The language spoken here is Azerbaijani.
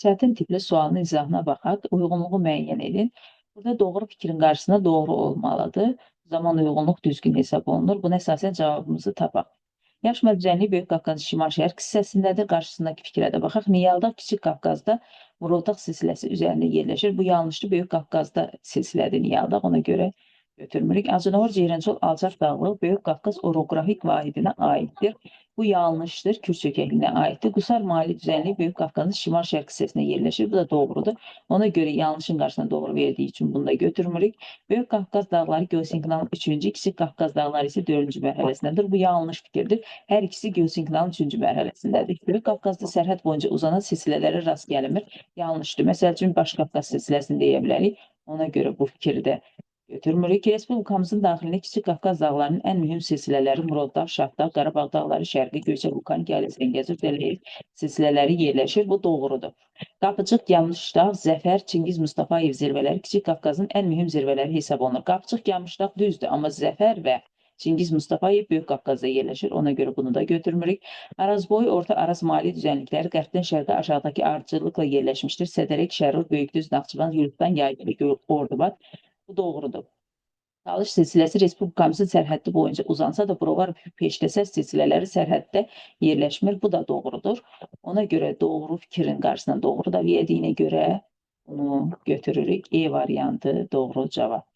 Çətin tipli sualın izahına baxaq, uyğunluğu müəyyən edin. Burada doğru fikrin qarşısında doğru olmalıdır. Zaman uyğunluq düzgün hesab olunur. Buna əsasən cavabımızı tapaq. Yaş düzənliyi Böyük Qafqazın şimal-şərq hissəsindədir. Qarşısındakı fikrə də baxaq. Niyaldaq Kiçik Qafqazda Murovdağ silsiləsi üzərində yerləşir. Bu yanlışdır. Böyük Qafqazda silsilədir Niyaldaq. Ona görə götürmürük. Acınavur Ceyrançol alçaq dağlıq Böyük Qafqaz oroqrafik vahidinə aiddir. Bu yanlışdır. Kür çökəkliyinə aiddir. Qusar mali düzənliyi Böyük Qafqazın şimal-şərq hissəsində yerləşir. Bu da doğrudur. Ona görə yanlışın qarşısına doğru verdiyi üçün bunu da götürmürük. Böyük Qafqaz dağları geosinklinalın 3-cü, Kiçik Qafqaz dağları isə 4-cü mərhələsindədir. Bu yanlış fikirdir. Hər ikisi geosinklinalın 3-cü mərhələsindədir. Böyük Qafqazda sərhəd boyunca uzanan silsilələrə rast gəlinmir. Yanlışdır. Məsəl üçün, Baş Qafqaz silsiləsini deyə bilərik. Ona görə bu fikri də götürmürük. Respublikamızın daxilində Kiçik Qafqaz dağlarının ən mühüm silsilələri Murovdağ, Şahdağ, Qarabağ dağları, Şərqi, Göyçə, Vulkanik, Əliz, Zəngəzur, Dələyir silsilələri yerləşir. Bu doğrudur. Qapıcıq, Yamışdağ, Zəfər, Çingiz Mustafayev zirvələri Kiçik Qafqazın ən mühüm zirvələri hesab olunur. Qapıcıq, Yamışdağ düzdür, amma Zəfər və Çingiz Mustafayev Böyük Qafqazda yerləşir. Ona görə bunu da götürmürük. Arazboyu Orta Araz mali düzənlikləri qərbdən şərqə aşağıdakı ardıcıllıqla yerləşmişdir. Sədərək, Şərur, Böyükdüz, Naxçıvan, Yurtdan, Yaylı, Ordubat. Bu doğrudur. Talış silsiləsi Respublikamızın sərhəddi boyunca uzansa da, Brovar Peştəsəs silsilələri sərhəddə yerləşmir. Bu da doğrudur. Ona görə doğru fikrin qarşısına doğru da verdiyinə görə bunu götürürük. E variantı doğru cavab.